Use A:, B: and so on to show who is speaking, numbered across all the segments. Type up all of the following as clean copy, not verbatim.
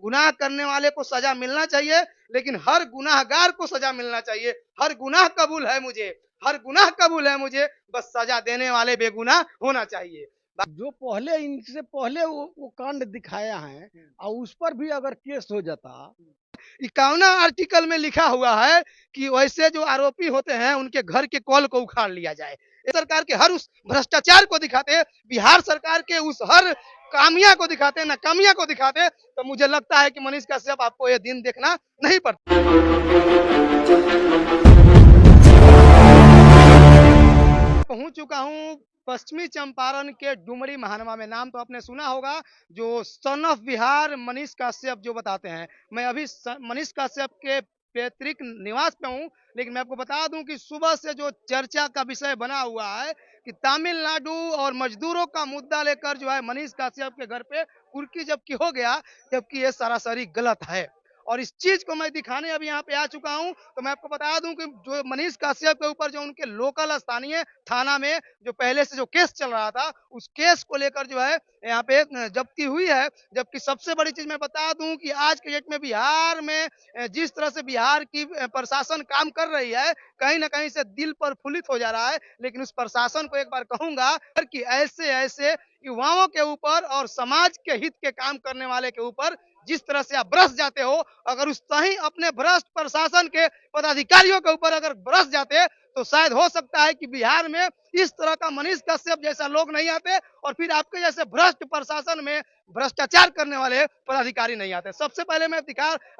A: गुनाह करने वाले को सजा मिलना चाहिए, लेकिन हर गुनाहगार को सजा मिलना चाहिए। हर गुनाह कबूल है मुझे, हर गुनाह कबूल है मुझे, बस सजा देने वाले बेगुनाह होना चाहिए।
B: जो पहले इनसे पहले वो कांड दिखाया है और उस पर भी अगर केस हो जाता।
A: 51 आर्टिकल में लिखा हुआ है कि वैसे जो आरोपी होते हैं उनके घर के कॉल को उखाड़ लिया जाए। ये सरकार के हर उस भ्रष्टाचार को दिखाते, बिहार सरकार के उस हर कामियां को दिखाते, नाकामियां को दिखाते, तो मुझे लगता है कि मनीष कश्यप आपको ये दिन देखना नहीं पड़ता। पहुंच चुका हूं पश्चिमी चंपारण के डुमरी महानवा में। नाम तो आपने सुना होगा, जो सन ऑफ बिहार मनीष कश्यप जो बताते हैं। मैं अभी मनीष कश्यप के पैतृक निवास पे हूं, लेकिन मैं आपको बता दूं कि सुबह से जो चर्चा का विषय बना हुआ है कि तमिलनाडु और मजदूरों का मुद्दा लेकर जो है मनीष कश्यप के घर पे कुर्की जबकि हो गया, जबकि ये सरासरी गलत है। और इस चीज को मैं दिखाने अभी यहाँ पे आ चुका हूँ। तो मैं आपको बता दूं कि जो मनीष कश्यप के ऊपर जो उनके लोकल स्थानीय थाना में जो पहले से जो केस चल रहा था, उस केस को लेकर जो है यहाँ पे जब्ती हुई है। जबकि सबसे बड़ी चीज मैं बता दूं कि आज के डेट में बिहार में जिस तरह से बिहार की प्रशासन काम कर रही है, कहीं ना कहीं से दिल प्रफुल्लित हो जा रहा है। लेकिन उस प्रशासन को एक बार कहूंगा कि ऐसे ऐसे युवाओं के ऊपर और समाज के हित के काम करने वाले के ऊपर जिस तरह से आप बरस जाते हो, अगर उस सही अपने भ्रष्ट प्रशासन के पदाधिकारियों के ऊपर अगर बरस जाते, तो शायद हो सकता है कि बिहार में इस तरह का मनीष कश्यप जैसा लोग नहीं आते और फिर आपके जैसे भ्रष्ट प्रशासन में भ्रष्टाचार करने वाले पदाधिकारी नहीं आते। सबसे पहले मैं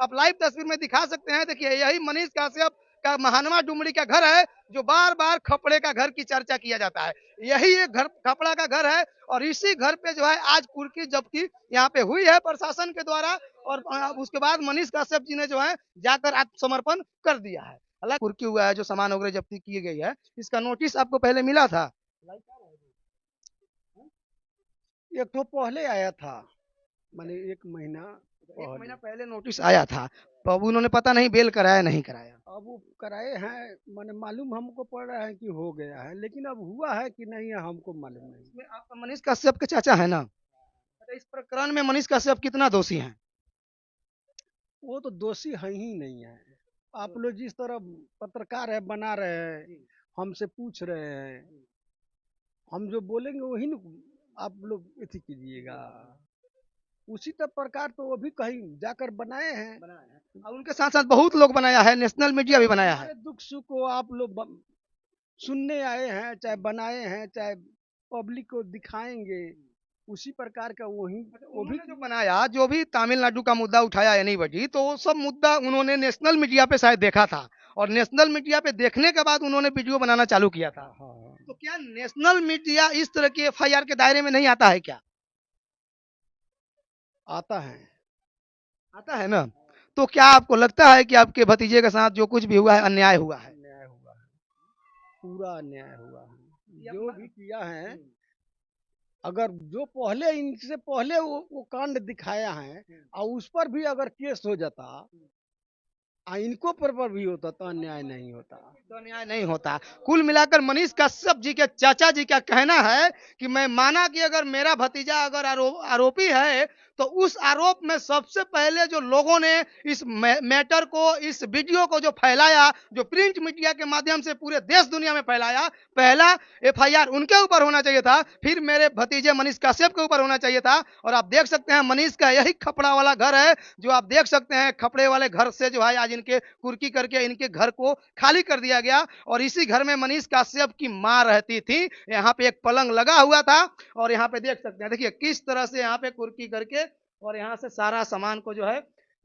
A: आप लाइव तस्वीर में दिखा सकते हैं। देखिए, यही मनीष कश्यप का महानवा डुमरी का घर है, जो बार बार खपड़े का घर की चर्चा किया जाता है। यही एक घर खपड़ा का घर है, और इसी घर पे जो है आज कुर्की जब्ती यहाँ पे हुई है प्रशासन के द्वारा। और उसके बाद मनीष कश्यप जी ने जो है जाकर आत्मसमर्पण कर दिया है। हालांकि कुर्की हुआ है, जो सामान वगैरह जब्ती की गई है, इसका नोटिस आपको पहले मिला था?
B: एक तो पहले आया था, माने एक
A: महीना पहले नोटिस आया था, तो अब उन्होंने पता नहीं बेल कराया नहीं कराया।
B: अब वो कराए हैं, माने मालूम हमको पड़ रहा है कि हो गया है, लेकिन अब हुआ है कि नहीं है हमको मालूम नहीं।
A: इसमें आप मनीष कश्यप के चाचा है ना, इस प्रकरण में मनीष कश्यप कितना दोषी हैं?
B: वो तो दोषी है ही नहीं है। आप लोग जिस तरह पत्रकार है बना रहे हैं, हमसे पूछ रहे हैं, हम जो बोलेंगे वही न आप लोग इति कीजिएगा। उसी तरह प्रकार तो वो भी कहीं जाकर बनाए हैं।
A: और उनके साथ साथ बहुत लोग बनाया है, नेशनल मीडिया भी बनाया है।
B: दुख सुख को आप लोग सुनने आए हैं, चाहे बनाए हैं, चाहे पब्लिक को दिखाएंगे, उसी प्रकार का वही वो भी
A: जो बनाया, जो भी तमिलनाडु का मुद्दा उठाया एनीबॉडी, तो वो सब मुद्दा उन्होंने नेशनल मीडिया पे शायद देखा था, और नेशनल मीडिया पे देखने के बाद उन्होंने वीडियो बनाना चालू किया था।
B: हाँ।
A: तो क्या नेशनल मीडिया इस तरह की एफआईआर के दायरे में नहीं आता है क्या?
B: आता है,
A: आता है ना। तो क्या आपको लगता है कि आपके भतीजे के साथ जो कुछ भी हुआ है अन्याय हुआ है?
B: अन्याय हुआ है, पूरा अन्याय हुआ है। जो भी किया है, अगर जो पहले इनसे पहले वो कांड दिखाया है और उस पर भी अगर केस हो जाता, इनको पर भी होता, तो अन्याय नहीं होता।
A: तो अन्याय नहीं होता। कुल मिलाकर मनीष कश्यप जी के चाचा जी का कहना है कि मैं माना कि अगर मेरा भतीजा अगर आरोपी है, तो उस आरोप में सबसे पहले जो लोगों ने इस मैटर को, इस वीडियो को जो फैलाया, जो प्रिंट मीडिया के माध्यम से पूरे देश दुनिया में फैलाया, पहला एफआईआर उनके ऊपर होना चाहिए था, फिर मेरे भतीजे मनीष कश्यप के ऊपर होना चाहिए था। और आप देख सकते हैं मनीष का यही खपड़ा वाला घर है, जो आप देख सकते हैं खपड़े वाले घर से जो है आज इनके कुर्की करके इनके घर को खाली कर दिया गया। और इसी घर में मनीष कश्यप की मां रहती थी। यहाँ पे एक पलंग लगा हुआ था, और यहाँ पे देख सकते हैं, देखिए किस तरह से यहाँ पे कुर्की करके और यहाँ से सारा सामान को जो है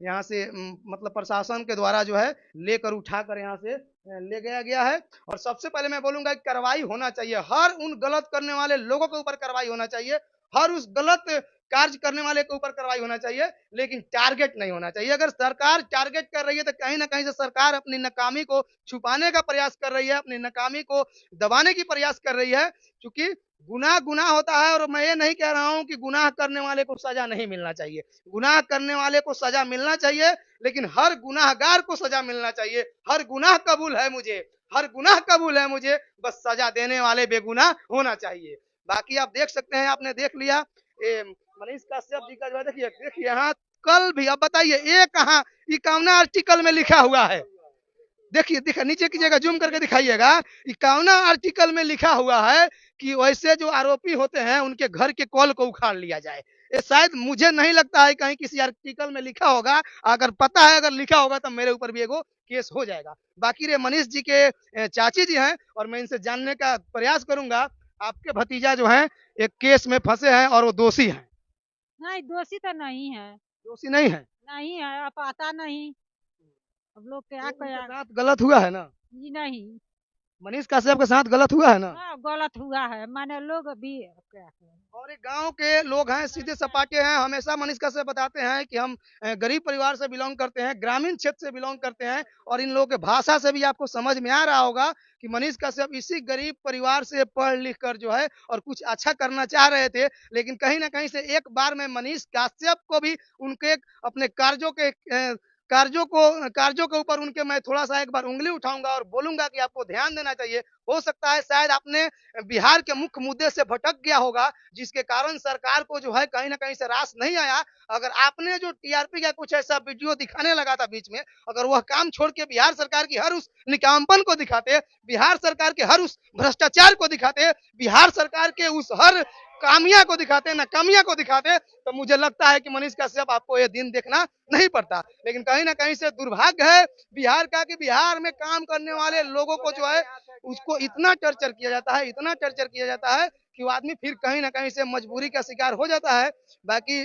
A: यहाँ से मतलब प्रशासन के द्वारा जो है लेकर उठाकर यहाँ से ले गया गया है। और सबसे पहले मैं बोलूंगा कि कार्रवाई होना चाहिए, हर उन गलत करने वाले लोगों के ऊपर कार्रवाई होना चाहिए, हर उस गलत कार्य करने वाले के ऊपर कार्रवाई होना चाहिए, लेकिन टारगेट नहीं होना चाहिए। अगर सरकार टारगेट कर रही है, तो कहीं ना कहीं से सरकार अपनी नाकामी को छुपाने का प्रयास कर रही है, अपनी नाकामी को दबाने की प्रयास कर रही है। क्योंकि गुनाह गुनाह होता है, और मैं ये नहीं कह रहा हूं कि गुनाह करने वाले को सजा नहीं मिलना चाहिए। गुनाह करने वाले को सजा मिलना चाहिए, लेकिन हर गुनाहगार को सजा मिलना चाहिए। हर गुनाह कबूल है मुझे, हर गुनाह कबूल है मुझे, बस सजा देने वाले बेगुनाह होना चाहिए। बाकी आप देख सकते हैं, आपने देख लिया मनीष कश्यप जी का जो है, देखिए देखिए यहाँ कल भी, अब बताइए ये कहाँ, ये कौना आर्टिकल में लिखा हुआ है? देखिए देखिए नीचे कीजिएगा, जूम करके दिखाइएगा, ये कौना आर्टिकल में लिखा हुआ है कि वैसे जो आरोपी होते हैं उनके घर के कॉल को उखाड़ लिया जाए। ये शायद मुझे नहीं लगता है कहीं किसी आर्टिकल में लिखा होगा। अगर पता है, अगर लिखा होगा तो मेरे ऊपर भी एगो केस हो जाएगा। बाकी रे मनीष जी के चाची जी हैं और मैं इनसे जानने का प्रयास करूंगा। आपके भतीजा जो हैं एक केस में फंसे हैं और वो दोषी हैं।
C: नहीं, दोषी तो नहीं है।
A: दोषी नहीं है?
C: नहीं है, अब आता नहीं। अब लोग क्या
A: तो उनके
C: कया।
A: साथ गलत हुआ है ना?
C: जी नहीं।
A: मनीष कश्यप के साथ गलत हुआ है ना?
C: हाँ, गलत हुआ है, माने लोग भी अब क्या करें।
A: और एक गांव के लोग हैं, सीधे सपाटे हैं, हमेशा मनीष कश्यप बताते हैं कि हम गरीब परिवार से बिलोंग करते हैं, ग्रामीण क्षेत्र से बिलोंग करते हैं। और इन लोगों के भाषा से भी आपको समझ में आ रहा होगा कि मनीष कश्यप इसी गरीब परिवार से पढ़ लिख कर जो है और कुछ अच्छा करना चाह रहे थे। लेकिन कहीं ना कहीं से एक बार में मनीष कश्यप को भी उनके अपने कार्यों के ऊपर उनके मैं थोड़ा सा एक बार उंगली उठाऊंगा और बोलूंगा कि आपको ध्यान देना चाहिए। हो सकता है शायद आपने बिहार के मुख्य मुद्दे से भटक गया होगा, जिसके कारण सरकार को जो है कहीं ना कहीं से रास नहीं आया। अगर आपने जो टीआरपी का कुछ ऐसा वीडियो दिखाने लगा था बीच में, अगर वह काम छोड़ के बिहार सरकार की हर उस निकामपन को दिखाते, बिहार सरकार के हर उस भ्रष्टाचार को दिखाते, बिहार सरकार के उस हर कामिया को दिखाते, नाकामिया को दिखाते, तो मुझे लगता है कि मनीष कश्यप आपको ये दिन देखना नहीं पड़ता। लेकिन कहीं ना कहीं से दुर्भाग्य है बिहार का कि बिहार में काम करने वाले लोगों को जो है उसको इतना टर्चर किया जाता है, इतना टर्चर किया जाता है कि वो आदमी फिर कहीं ना कहीं से मजबूरी का शिकार हो जाता है। बाकी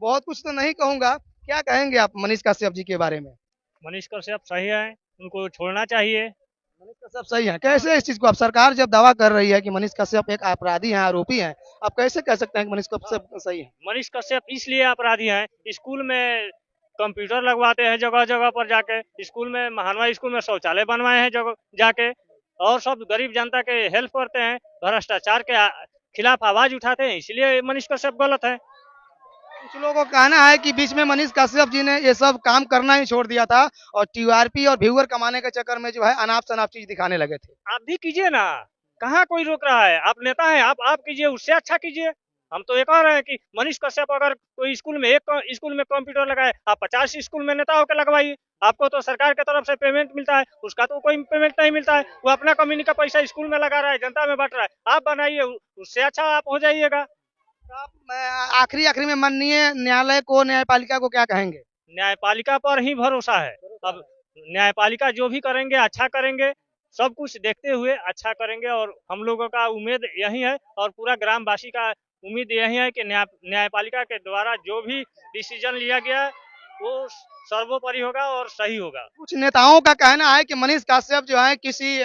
A: बहुत कुछ तो नहीं कहूंगा। क्या कहेंगे आप मनीष कश्यप जी के बारे में?
D: मनीष कश्यप सही है, उनको छोड़ना चाहिए।
A: मनीष कश्यप सही है? कैसे इस चीज को, आप सरकार जब दावा कर रही है कि मनीष कश्यप एक अपराधी हैं, आरोपी हैं, आप कैसे कह सकते हैं कि मनीष कश्यप सही है?
D: मनीष कश्यप इसलिए अपराधी हैं, स्कूल में कंप्यूटर लगवाते हैं जगह जगह पर जाके, स्कूल में महानवा स्कूल में शौचालय बनवाए हैं जगह जाके, और सब गरीब जनता के हेल्प करते हैं, भ्रष्टाचार के खिलाफ आवाज उठाते हैं, इसलिए मनीष कश्यप गलत है।
A: कुछ लोगों का कहना है कि बीच में मनीष कश्यप जी ने ये सब काम करना ही छोड़ दिया था और टीआरपी और व्यूअर कमाने के चक्कर में जो है अनाप शनाप चीज दिखाने लगे थे।
D: आप भी कीजिए ना, कहाँ कोई रोक रहा है? आप नेता हैं, आप कीजिए, उससे अच्छा कीजिए। हम तो ये कह रहे हैं कि मनीष कश्यप अगर कोई स्कूल में, एक स्कूल में कंप्यूटर लगाए, आप 50 स्कूल में नेता होकर लगवाइए। आपको तो सरकार की तरफ से पेमेंट मिलता है, उसका तो कोई पेमेंट नहीं मिलता है। वो अपना कम्युनिटी का पैसा स्कूल में लगा रहा है, जनता में बांट रहा है। आप बनाइए, उससे अच्छा आप हो जाइएगा।
A: तो आप आखिरी आखिरी में माननीय न्यायालय को, न्यायपालिका को क्या कहेंगे?
D: न्यायपालिका पर ही भरोसा है। अब न्यायपालिका जो भी करेंगे अच्छा करेंगे, सब कुछ देखते हुए अच्छा करेंगे, और हम लोगों का उम्मीद यही है और पूरा ग्रामवासी का उम्मीद यही है कि न्यायपालिका के द्वारा जो भी डिसीजन लिया गया है वो सर्वोपरि होगा और सही होगा।
A: कुछ नेताओं का कहना है कि मनीष कश्यप जो है किसी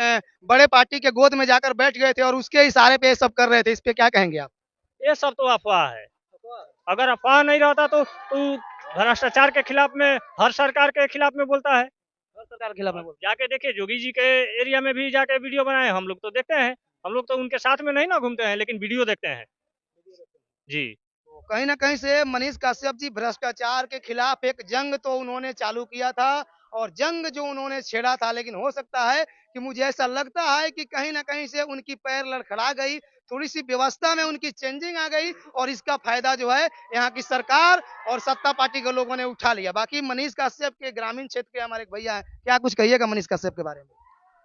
A: बड़े पार्टी के गोद में जाकर बैठ गए थे और उसके इशारे पे ये सब कर रहे थे, इस पे क्या कहेंगे आप?
D: ये सब तो अफवाह है। अगर अफवाह नहीं रहता तो भ्रष्टाचार के खिलाफ में, हर सरकार के खिलाफ में बोलता है।
A: सरकार के खिलाफ में
D: जाके देखिए, जोगी जी के एरिया में भी जाके वीडियो बनाए, हम लोग तो देखते हैं। हम लोग तो उनके साथ में नहीं ना घूमते हैं, लेकिन वीडियो देखते हैं जी।
A: तो कहीं ना कहीं से मनीष कश्यप जी भ्रष्टाचार के खिलाफ एक जंग तो उन्होंने चालू किया था और जंग जो उन्होंने छेड़ा था, लेकिन हो सकता है कि मुझे ऐसा लगता है कि कहीं ना कहीं से उनकी पैर लड़खड़ा गई, थोड़ी सी व्यवस्था में उनकी चेंजिंग आ गई और इसका फायदा जो है यहाँ की सरकार और सत्ता पार्टी के लोगों ने उठा लिया। बाकी मनीष कश्यप के ग्रामीण क्षेत्र के हमारे भैया हैं, क्या कुछ कहिएगा मनीष कश्यप के बारे में?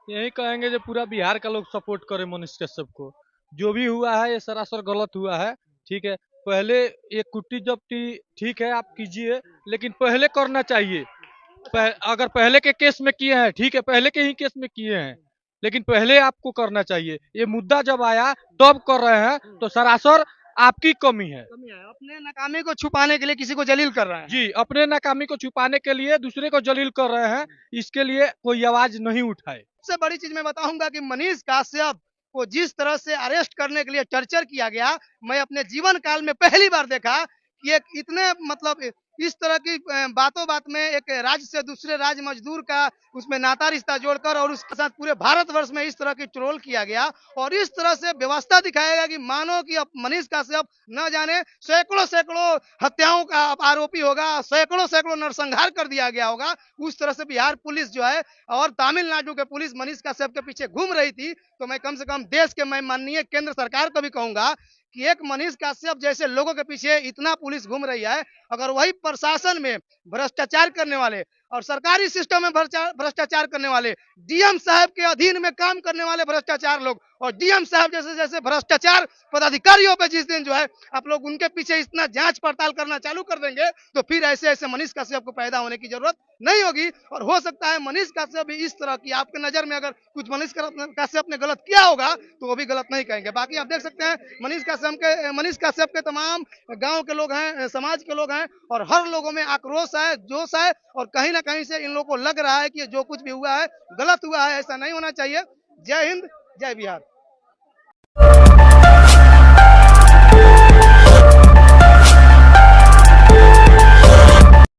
E: यही कहेंगे जो पूरा बिहार का लोग सपोर्ट करे मनीष कश्यप को। जो भी हुआ है ये सरासर गलत हुआ है। ठीक है, पहले ये कुट्टी जब्ती ठीक है आप कीजिए, लेकिन पहले करना चाहिए। अगर पहले के केस में किए हैं ठीक है, पहले के ही केस में किए हैं, लेकिन पहले आपको करना चाहिए। ये मुद्दा जब आया तब कर रहे हैं तो सरासर आपकी कमी है।
A: अपने नाकामी को छुपाने के लिए किसी को जलील कर रहे हैं।
E: जी, अपने नाकामी को छुपाने के लिए दूसरे को जलील कर रहे हैं, इसके लिए कोई आवाज नहीं उठाए।
A: सबसे बड़ी चीज मैं बताऊंगा कि मनीष कश्यप को जिस तरह से अरेस्ट करने के लिए टर्चर किया गया, मैं अपने जीवन काल में पहली बार देखा कि एक इतने मतलब इस तरह की बातों बात में एक राज्य से दूसरे राज्य मजदूर का उसमें नाता रिश्ता जोड़कर और उसके साथ पूरे भारतवर्ष में इस तरह की ट्रोल किया गया और इस तरह से व्यवस्था दिखाएगा कि मानो कि अब मनीष कश्यप न जाने सैकड़ों सैकड़ों हत्याओं का आरोपी होगा, सैकड़ों सैकड़ों नरसंहार कर दिया गया होगा। उस तरह से बिहार पुलिस जो है और तमिलनाडु के पुलिस मनीष कश्यप के पीछे घूम रही थी। तो मैं कम से कम देश के, मैं माननीय केंद्र सरकार को भी कहूंगा कि एक मनीष कश्यप जैसे लोगों के पीछे इतना पुलिस घूम रही है, अगर वही प्रशासन में भ्रष्टाचार करने वाले और सरकारी सिस्टम में भ्रष्टाचार करने वाले, डीएम साहब के अधीन में काम करने वाले भ्रष्टाचार लोग और डीएम साहब जैसे जैसे भ्रष्टाचार पदाधिकारियों पे जिस दिन जो है आप लोग उनके पीछे इतना जांच पड़ताल करना चालू कर देंगे, तो फिर ऐसे ऐसे मनीष कश्यप को पैदा होने की जरूरत नहीं होगी। और हो सकता है मनीष कश्यप भी इस तरह की आपके नजर में अगर कुछ मनीष कश्यप ने गलत किया होगा तो वो भी गलत नहीं कहेंगे। बाकी आप देख सकते हैं मनीष कश्यप के तमाम गांव के लोग हैं, समाज के लोग हैं और हर लोगों में आक्रोश है, जोश है और कहीं ना कहीं से इन लोगों को लग रहा है कि जो कुछ भी हुआ है गलत हुआ है, ऐसा नहीं होना चाहिए। जय हिंद, जय बिहार।